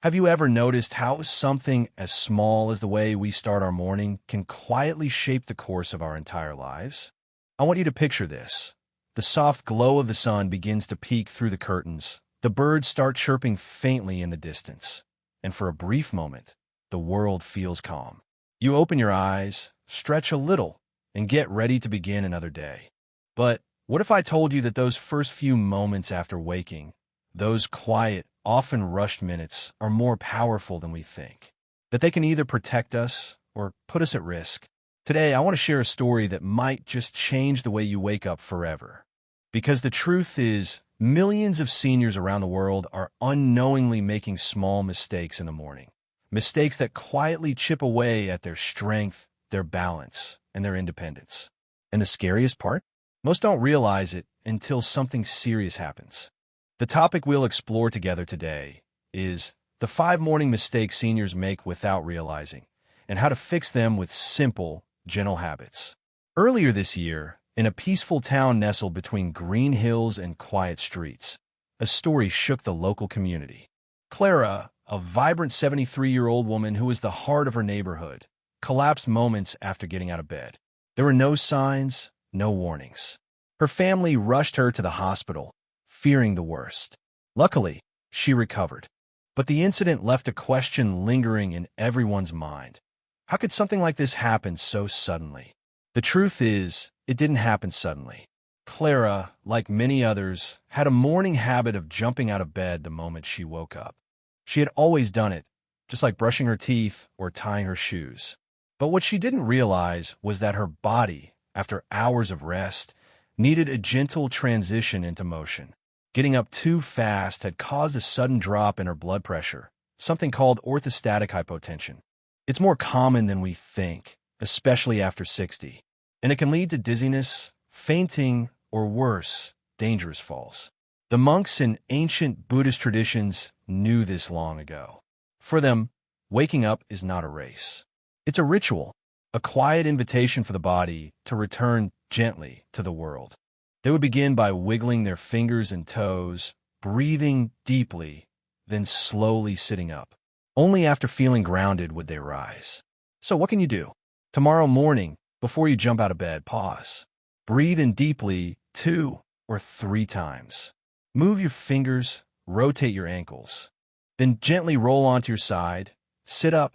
Have you ever noticed how something as small as the way we start our morning can quietly shape the course of our entire lives? I want you to picture this. The soft glow of the sun begins to peek through the curtains. The birds start chirping faintly in the distance. And for a brief moment, the world feels calm. You open your eyes, stretch a little, and get ready to begin another day. But what if I told you that those first few moments after waking, those quiet, often rushed minutes, are more powerful than we think? That they can either protect us or put us at risk? Today, I want to share a story that might just change the way you wake up forever. Because the truth is, millions of seniors around the world are unknowingly making small mistakes in the morning. Mistakes that quietly chip away at their strength, their balance, and their independence. And the scariest part? Most don't realize it until something serious happens. The topic we'll explore together today is the 5 morning mistakes seniors make without realizing, and how to fix them with simple, gentle habits. Earlier this year, in a peaceful town nestled between green hills and quiet streets, a story shook the local community. Clara, a vibrant 73-year-old woman who was the heart of her neighborhood, collapsed moments after getting out of bed. There were no signs, no warnings. Her family rushed her to the hospital, fearing the worst. Luckily, she recovered. But the incident left a question lingering in everyone's mind. How could something like this happen so suddenly? The truth is, it didn't happen suddenly. Clara, like many others, had a morning habit of jumping out of bed the moment she woke up. She had always done it, just like brushing her teeth or tying her shoes. But what she didn't realize was that her body, after hours of rest, needed a gentle transition into motion. Getting up too fast had caused a sudden drop in her blood pressure, something called orthostatic hypotension. It's more common than we think, especially after 60, and it can lead to dizziness, fainting, or worse, dangerous falls. The monks in ancient Buddhist traditions knew this long ago. For them, waking up is not a race. It's a ritual, a quiet invitation for the body to return gently to the world. They would begin by wiggling their fingers and toes, breathing deeply, then slowly sitting up. Only after feeling grounded would they rise. So what can you do? Tomorrow morning, before you jump out of bed, pause. Breathe in deeply 2 or 3 times. Move your fingers, rotate your ankles. Then gently roll onto your side, sit up,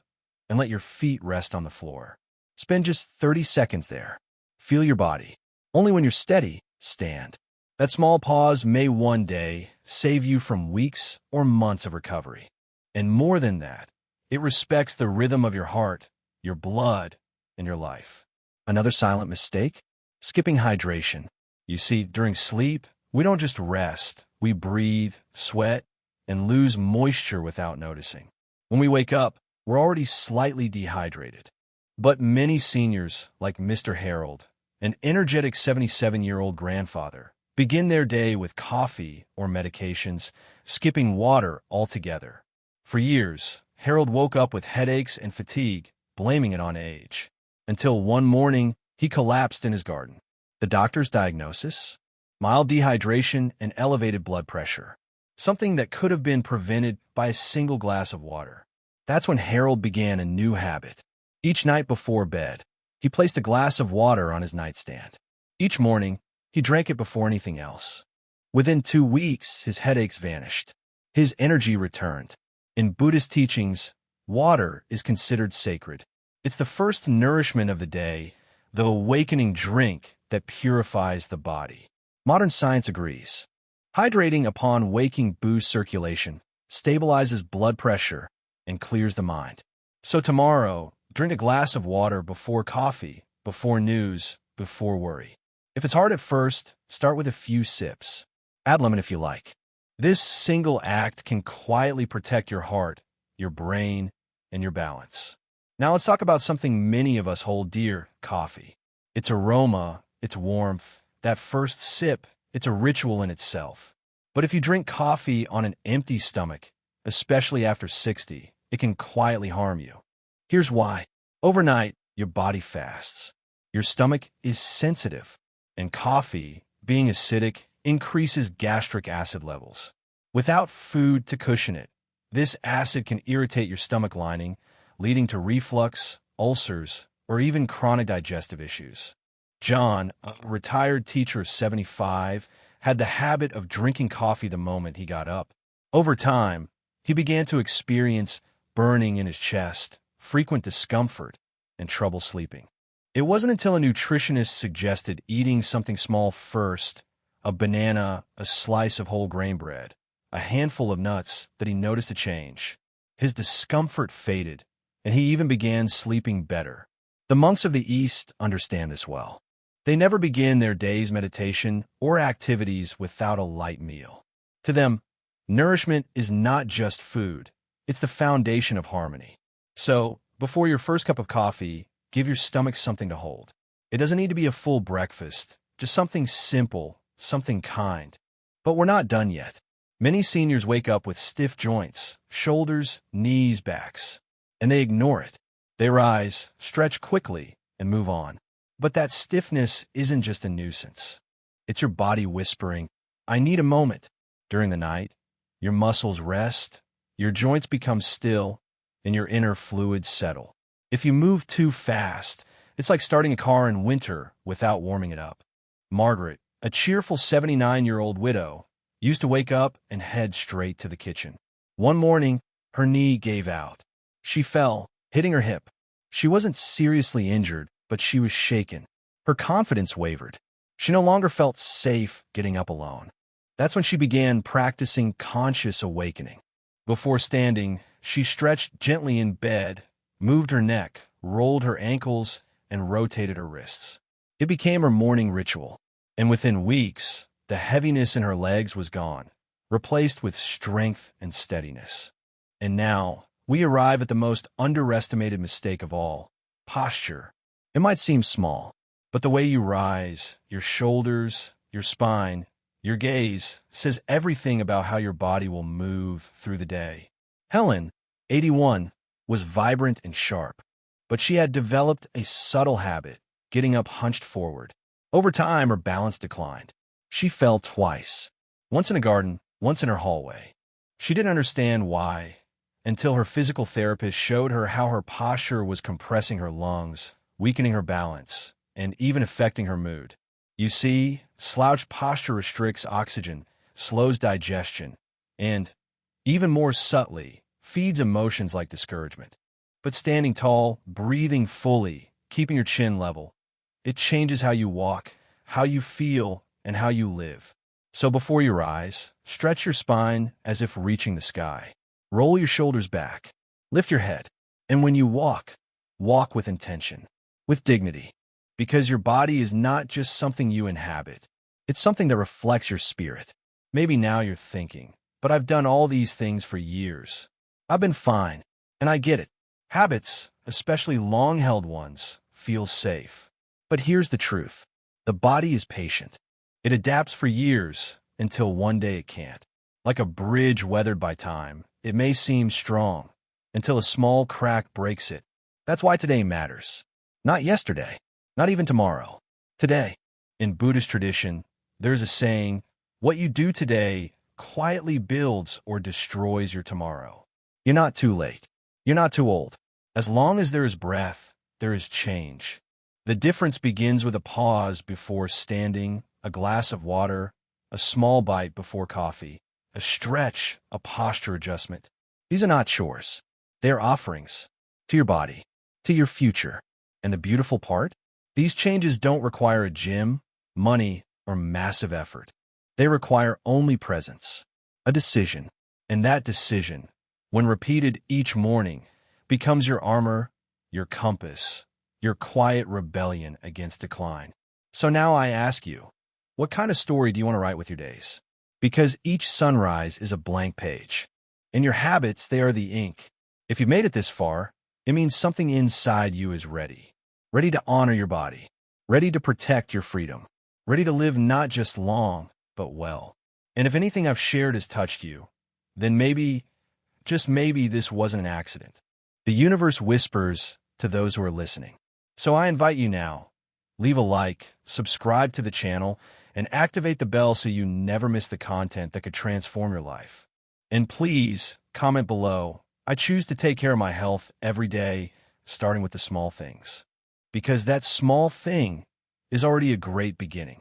and let your feet rest on the floor. Spend just 30 seconds there. Feel your body. Only when you're steady, stand. That small pause may one day save you from weeks or months of recovery. And more than that, it respects the rhythm of your heart, your blood, and your life. Another silent mistake? Skipping hydration. You see, during sleep, we don't just rest. We breathe, sweat, and lose moisture without noticing. When we wake up, we're already slightly dehydrated. But many seniors, like Mr. Harold, an energetic 77-year-old grandfather, begin their day with coffee or medications, skipping water altogether. For years, Harold woke up with headaches and fatigue, blaming it on age. Until one morning, he collapsed in his garden. The doctor's diagnosis? Mild dehydration and elevated blood pressure. Something that could have been prevented by a single glass of water. That's when Harold began a new habit. Each night before bed, he placed a glass of water on his nightstand. Each morning, he drank it before anything else. Within 2 weeks, his headaches vanished. His energy returned. In Buddhist teachings, water is considered sacred. It's the first nourishment of the day, the awakening drink that purifies the body. Modern science agrees. Hydrating upon waking boosts circulation, stabilizes blood pressure, and clears the mind. So tomorrow, drink a glass of water before coffee, before news, before worry. If it's hard at first, start with a few sips. Add lemon if you like. This single act can quietly protect your heart, your brain, and your balance. Now let's talk about something many of us hold dear, coffee. Its aroma, its warmth, that first sip, it's a ritual in itself. But if you drink coffee on an empty stomach, especially after 60, it can quietly harm you. Here's why. Overnight, your body fasts. Your stomach is sensitive, and coffee, being acidic, increases gastric acid levels. Without food to cushion it, This acid can irritate your stomach lining, leading to reflux, ulcers, or even chronic digestive issues. John, a retired teacher of 75, had the habit of drinking coffee the moment he got up. Over time, he began to experience burning in his chest, frequent discomfort, and trouble sleeping. It wasn't until a nutritionist suggested eating something small first, a banana, a slice of whole grain bread, a handful of nuts, that he noticed a change. His discomfort faded, and he even began sleeping better. The monks of the East understand this well. They never begin their day's meditation or activities without a light meal. To them, nourishment is not just food, it's the foundation of harmony. So, before your first cup of coffee, give your stomach something to hold. It doesn't need to be a full breakfast, just something simple, something kind. But we're not done yet. Many seniors wake up with stiff joints, shoulders, knees, backs, and they ignore it. They rise, stretch quickly, and move on. But that stiffness isn't just a nuisance. It's your body whispering, "I need a moment." During the night, your muscles rest, your joints become still, and your inner fluids settle. If you move too fast, it's like starting a car in winter without warming it up. Margaret, a cheerful 79-year-old widow, used to wake up and head straight to the kitchen. One morning, her knee gave out. She fell, hitting her hip. She wasn't seriously injured, but she was shaken. Her confidence wavered. She no longer felt safe getting up alone. That's when she began practicing conscious awakening. Before standing, she stretched gently in bed, moved her neck, rolled her ankles, and rotated her wrists. It became her morning ritual, and within weeks, the heaviness in her legs was gone, replaced with strength and steadiness. And now, we arrive at the most underestimated mistake of all: posture. It might seem small, but the way you rise, your shoulders, your spine, your gaze, says everything about how your body will move through the day. Helen, 81, was vibrant and sharp, but she had developed a subtle habit, getting up hunched forward. Over time, her balance declined. She fell twice, once in a garden, once in her hallway. She didn't understand why, until her physical therapist showed her how her posture was compressing her lungs, weakening her balance, and even affecting her mood. You see, slouched posture restricts oxygen, slows digestion, and, even more subtly, feeds emotions like discouragement. But standing tall, breathing fully, keeping your chin level, it changes how you walk, how you feel, and how you live. So before you rise, stretch your spine as if reaching the sky. Roll your shoulders back, lift your head, and when you walk, walk with intention, with dignity, because your body is not just something you inhabit. It's something that reflects your spirit. Maybe now you're thinking, but I've done all these things for years. I've been fine, and I get it. Habits, especially long-held ones, feel safe. But here's the truth. The body is patient. It adapts for years until one day it can't. Like a bridge weathered by time, it may seem strong until a small crack breaks it. That's why today matters. Not yesterday, not even tomorrow. Today. In Buddhist tradition, there's a saying, what you do today quietly builds or destroys your tomorrow. You're not too late. You're not too old. As long as there is breath, there is change. The difference begins with a pause before standing, a glass of water, a small bite before coffee, a stretch, a posture adjustment. These are not chores. They are offerings to your body, to your future. And the beautiful part? These changes don't require a gym, money, or massive effort. They require only presence, a decision. And that decision, when repeated each morning, becomes your armor, your compass, your quiet rebellion against decline. So now I ask you, what kind of story do you want to write with your days? Because each sunrise is a blank page. And your habits, they are the ink. If you've made it this far, it means something inside you is ready. Ready to honor your body. Ready to protect your freedom. Ready to live not just long, but well. And if anything I've shared has touched you, then maybe, just maybe, this wasn't an accident. The universe whispers to those who are listening. So I invite you now, leave a like, subscribe to the channel, and activate the bell so you never miss the content that could transform your life. And please, comment below. I choose to take care of my health every day, starting with the small things. Because that small thing is already a great beginning.